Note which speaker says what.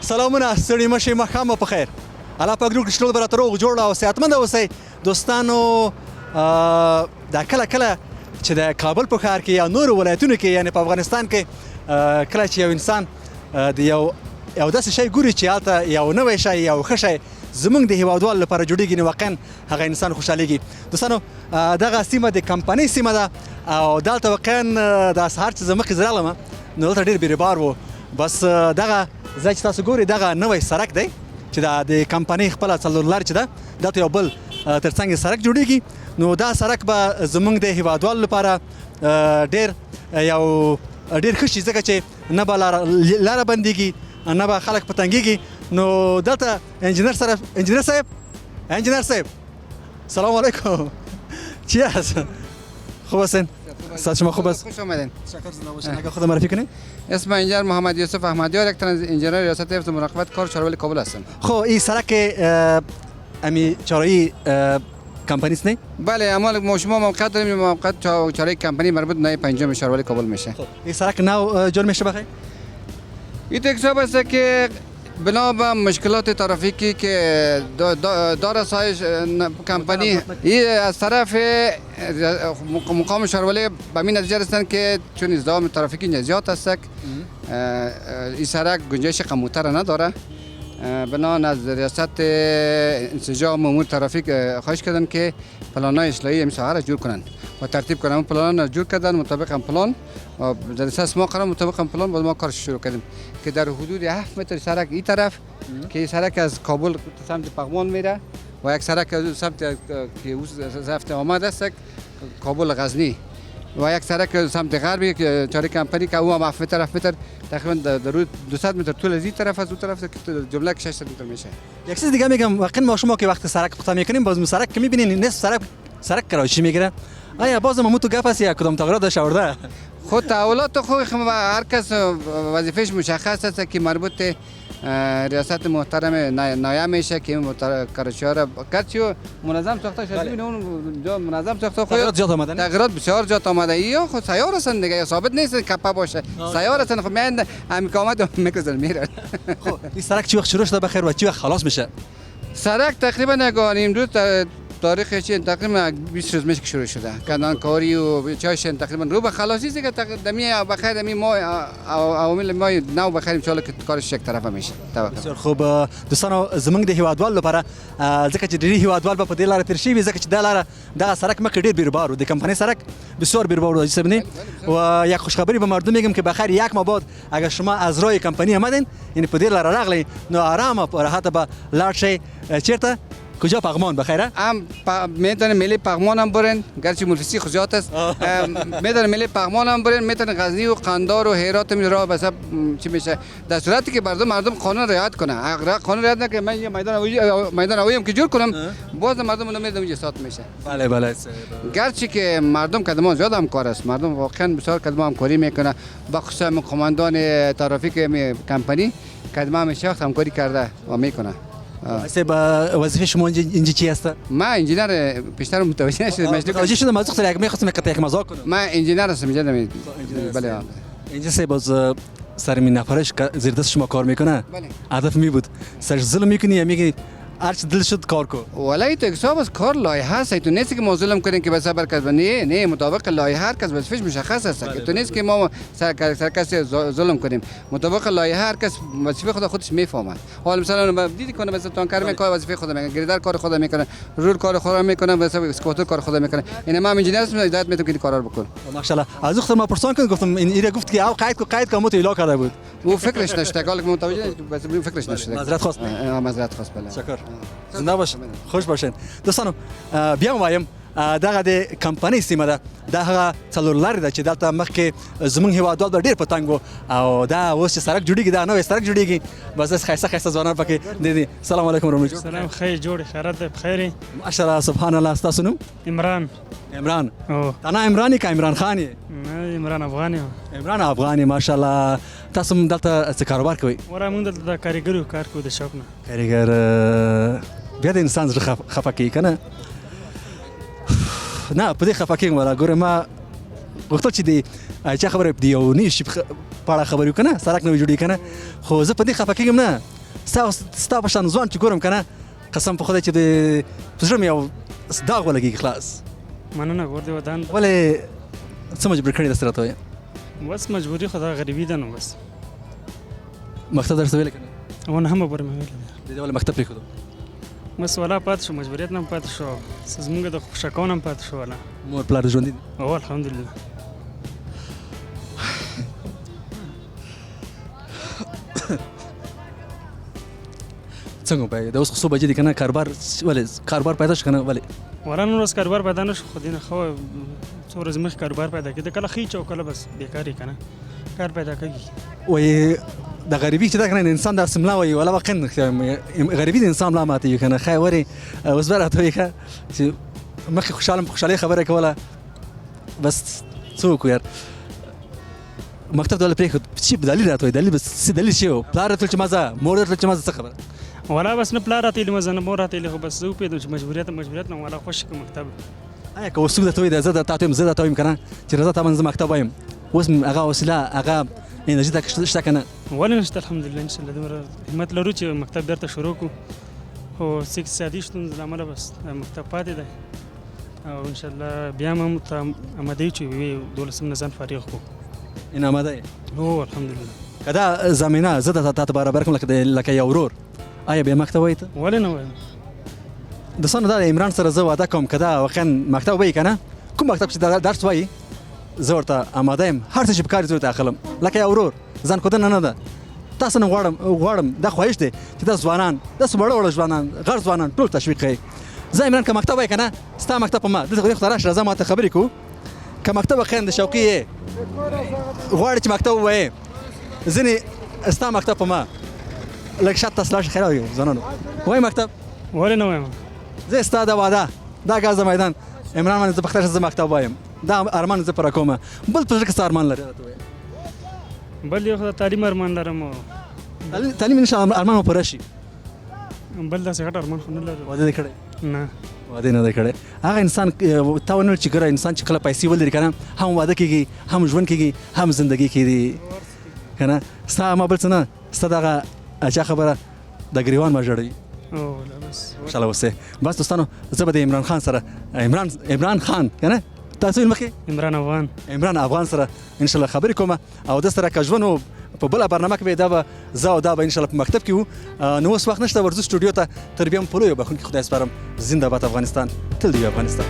Speaker 1: سلامونه ستړي مشي مخامه په خیر الله پاک روغ شنو برات روغ جوړ او صحتمند اوسئ دوستانو دا کله چې د کابل په ښار کې یا نور ولایتونو کې یعنی په افغانستان کې کله چې یو انسان د یو داسې شی ګوري چې هلته یو نوی شی یو ښه شی زمونږ د هیوادوالو لپاره جوړېږي نو واقعا هغه انسان خوشحالېږي دوستانو دغه سیمه د کمپنۍ سیمه ده او دلته واقعا د سهار چې زه مخکې زه راغلم نو دلته ډېر بیروبار و بس دغه ځای چې تاسو ګورئ دغه نوی سړک دی چې د کمپنۍ خپله څلورلارې چې ده دلته یو بل تر څنګ سړک جوړېږي نو دا سړک به زمونږ د هیوادوالو لپاره ډېر ښه شي ځکه چې نه به لاره بندېږي نه به خلک په تنګېږي نو دلته انجینر صاحب سلام علیکم چی هست؟ خوب هستین؟ سلام شما خوب است؟
Speaker 2: خوش آمدین.
Speaker 1: شکر زنده باشین. اگه خود معرفی کنین؟
Speaker 2: اسم انجینر محمد یوسف احمدیار یک تن از انجینر ریاست حفظ مراقبت کار چهارراه کابل هستم.
Speaker 1: خب این سرک امی چهارراهی کمپانی است نه؟
Speaker 2: بله اما ما شما موقعیت داریم موقعیت چهارراه کمپانی مربوط به پنجم چهارراه کابل میشه.
Speaker 1: خب این سرک نو جور میشه بخیر؟
Speaker 2: این تکساب است که بنا به مشکلات ترافیکی که داره سایش کمپانی این از طرف مقام شهرولی به این نتیجه رسیدن که چون ازدحام ترافیکی زیاد است این سرک گنجایش کمتر نداره بنا از ریاست انسجام امور ترافیک خواهش کردن که پلان‌های اصلاحی این ساحه را جور کنند و ترتیب کنند. پلان را جور کردن مطابق هم پلان و در اساس ما قرار مطابق هم پلان ما کارش شروع کردیم که در حدود 7 متر سرک این طرف که این سرک از کابل سمت پغمان میره و یک سرک از سمت که رفت آمد است کابل غزنی و یک سرک سمت غربی که چهارراه کمپنی که او هم 7 متر تقریبا در روی 200 متر طول از این طرف از اون طرف جمله 600 متر میشه.
Speaker 1: یک چیز دیگه میگم واقعا ما شما که وقت سرک قطع میکنیم باز سرک که میبینین نصف سرک کرایشی میگیره آیا باز ما تو گپ است یا کدام تغییرات داشته ورده
Speaker 2: خود تحولات خو هر کس وظیفهش مشخص است که مربوط ریاست محترم نایب میشه که کارشیا را گرچه منظم ساخته شده ببینید اون جا منظم ساخته
Speaker 1: تغییرات زیاد آمده
Speaker 2: تغییرات بسیار زیاد آمده یا خود سیار هستن دیگه ثابت نیست کپا باشه سیار هستن خب من امکانات میکردن میرن
Speaker 1: خب این سرک چی وقت شروع شده بخیر و چی وقت خلاص میشه
Speaker 2: سرک تقریبا نگانیم روز تاریخ چین تقریبا 20 روز میشه که شروع شده کندان کاری و چایشن تقریبا رو به خلاصی است که دمی بخیر دمی ما عوامل ما نو بخیر ان شاء الله که کارش یک طرفه میشه
Speaker 1: بسیار خوب دوستانو زمونږ د هیوادوال لپاره ځکه چې ډېری هیوادوال به په دې لاره تیر شوي ځکه چې دا لاره دغه سرک مخکې ډېر بیروبار و د کمپنۍ سرک بسیار بیروبار و صاحب نه و یک خوشخبری به مردم میگم که بخیر یک ماه بعد اگر شما از راه کمپنی آمدین یعنی په دې لاره راغلی نو آرام په راحت به لاړ شئ چیرته کجا پغمان بخیره؟
Speaker 2: میتونه ملی پغمان هم برن گرچه ملفسی خزیات است میتونه ملی پغمان هم برن میتونه غزنی و قندار و هرات هم راه بس چی میشه در صورتی که مردم قانون رعایت کنه اگر قانون رعایت نکنه من یه میدان هوایی هم که جور کنم باز مردم اونم میشه سات میشه
Speaker 1: بله
Speaker 2: گرچه که مردم کدام زیاد هم کار است مردم واقعا بسیار کدام هم کاری میکنه با خصوص قماندان ترافیک کمپنی کدام هم شخص همکاری کرده و میکنه
Speaker 1: سبب وظیفه شما اینجا چی است؟
Speaker 2: ما انجینر پیشتر متوجه نشدم
Speaker 1: متوجه شدم موضوع خیلی اگه می‌خواستم یک مزاح کنم
Speaker 2: ما انجینر هستم اینجا بله
Speaker 1: اینجا سه باز سر می نفرش زیر دست شما کار میکنه
Speaker 2: بله
Speaker 1: هدف می بود سر ظلم میکنی یا میگی هرچ دل شد کار کو
Speaker 2: ولی تو حساب از کار لایحه است تو نیست که ما ظلم کنیم که بس برکت نه مطابق لایحه هر کس وظیفه‌اش مشخص است تو نیست که ما سر کس ظلم کنیم مطابق لایحه هر کس وظیفه خودش میفهمه حالا مثلا دیدی کنه مثلا تانکر میکنه وظیفه خود میکنه گریدر کار خود میکنه رول کار خود میکنه مثلا اسکواتر کار خود میکنه این ما انجینر هستم هدایت میتونم که کارا بکن
Speaker 1: ماشاءالله از وقت ما پرسان کردم گفتم این گفت که او قید کامو تو کرده بود
Speaker 2: او فکرش نشته قال که متوجه بس فکرش نشده
Speaker 1: معذرت خواست
Speaker 2: معذرت خواست بله
Speaker 1: شکر زنده باشین خوش باشین دوستانو بیا وایم دغه د کمپنۍ سیمه ده دا هغه څلور لارې ده چې دلته مخکې زمونږ هیوادوال به ډېر په تنګ او دا اوس چې سړک جوړېږي دا نوی سړک جوړېږي بس داسې ښایسته ځوانان پکې دي سلام علیکم ورحمت الله
Speaker 3: سلام خیر جوړ خیرات ده بخیر
Speaker 1: ماشاءالله سبحان الله ستاسو نوم عمران تانا عمرانی که عمران خان یې
Speaker 3: عمران افغانی
Speaker 1: عمران افغانی ماشاءالله تاسو هم دلته څه کاروبار کوئ
Speaker 3: ورا موږ دلته د کاریګرو کار کوو د شوق نه
Speaker 1: کاریګر بیا د انسان زړه خفه کوي که نه نه په دې خفه کېږم ولا ګوره ما غوښتل چې د چا خبره د یو نوي شي په اړه خبرې وکړو که نه سړک نوی جوړېږي که نه خو زه په دې خفه کېږم نه ستا په شان ځوان چې ګورم که نه قسم په خدای چې د په زړه مې یو داغ ولګېږي خلاص.
Speaker 3: مننه ګور دې ودان
Speaker 1: ولې څه مجبور کړي درسته راته وایه؟
Speaker 3: بس مجبوري خو دا غریبي ده نو بس.
Speaker 1: مکتب درس ته ویلی که نه؟
Speaker 3: ونه هم پورې مې ویلې
Speaker 1: د دې ولې مکتب پرېښودو؟
Speaker 3: بس ولا پاتې شو مجبوریت نه هم پاتې شو زمونږ د خوشکون هم پاتې شو ولا.
Speaker 1: مور پلار دې ژوندي دي؟
Speaker 3: او الحمدلله.
Speaker 1: څنګه به د اوس خو څو بجې دي که نه کاروبار ولې کاروبار پیدا شو که نه ولې؟
Speaker 3: ولا نن ورځ کاروبار پیدا نه شو خو دې نه ښه څو ورځې مخکې کاروبار پیدا کېده کله خیچ او کله بس بېکاري که نه کار پیدا کېږي.
Speaker 1: وایي د غریبي چې ده که نه انسان داسې ملا وایي ولا واقعا غریبي د انسان ملا ماتوي که نه ښه ورې اوس به راته وایي ښه چې مخکې خوشحالۍ خبره کوله بس څه وکړو یار مکتب ته ولې پرېښود چې دلیل راته وایي دلیل څه و پلار راته ویل چې ما ځه مور راته ویل چې ما ځه څه خبره
Speaker 3: ولا بس نه پلار راته ویلي مه ځه نه مور راته ویلي خو بس زه وپوهېدم چې مجبوریت نه ولا خوښ کړم مکتب.
Speaker 1: آیا که اوس څوک درته وایي زه درته وایم زه درته وایم که نه چې راځه تا باندې زه مکتب وایم اوس هغه حوصله هغه انرژي ته شته که نه؟
Speaker 3: ولې نشته الحمدلله انشاءالله دومره همت لرو چې مکتب بیرته شروع کړو خو څه اقتصادي ستونزو له امله بس مکتب پاتې دی او انشاءالله بیا هم ته اماده یو چې 12 نه ځان فارغ کړو.
Speaker 1: ان آماده یې؟
Speaker 3: هو الحمدلله.
Speaker 1: که دا زمینه زه درته ته برابر کړم لکه یو ورور آیا بیا مکتب وایي ته؟
Speaker 3: ولې نه وایم
Speaker 1: دوستانو دا د عمران سره زه واده کوم که دا واقعا مکتب وایي که نه کوم مکتب چې درس وایي زه ورته آماده یم هر څه چې پکار زه ورته اخلم لکه یو ورور ځان ښودنه نه ده. تاسو نه غواړم دا خواهش دی چې دا ځوانان داسې وړه ځوانان غټ ځوانان ټول تشویق کوي. زه عمران که مکتب وایي که نه ستا مکتب په ما دلته خو راشه راځه ماته خبرې کوو که مکتب واقعا د شوقي یې غواړې چې مکتب ووایې ځینې ستا مکتب په ما لږ شاته تاسو لاړ شئ خیر وایي ځوانانو وایي مکتب
Speaker 3: ولې نه وایم
Speaker 1: زه ستا د واده دا ګاز د میدان عمران باندې زه په خطر زه مکتب وایم دا ارمان زه پوره کومه بل په زړه کې څه ارمان لرې راته وایه؟
Speaker 3: بل یو خو د تعلیم ارمان لرم او
Speaker 1: تعلیم انشاءالله ارمان مو پوره شي.
Speaker 3: بل داسې غټ ارمان خو نه لرم.
Speaker 1: واده دې کړی؟
Speaker 3: نه
Speaker 1: واده نه دی کړی. هغه انسان تا ونه ویل چې ګوره انسان چې کله پیسې ولري که نه هم واده کېږي هم ژوند کېږي هم زندګي کېږي که نه ستا ما بل څه نه ستا دغه چا خبره د ګریوان ما ژړوي.
Speaker 3: او بس
Speaker 1: خوشحاله اوسئ. بس دوستانو زه به د عمران خان سره عمران خان که نه تاسو ویل مخکې عمران افغان سره انشاءالله خبرې کومه او ده سره که ژوند په بله برنامه کې به دا به زه او دا به انشاءالله په مکتب کې وو. نو اوس وخت نشته ورځو سټوډیو ته تر بیا هم په لویو بخښونکي خدای سپارم. زنده باد افغانستان تل دې وي افغانستان.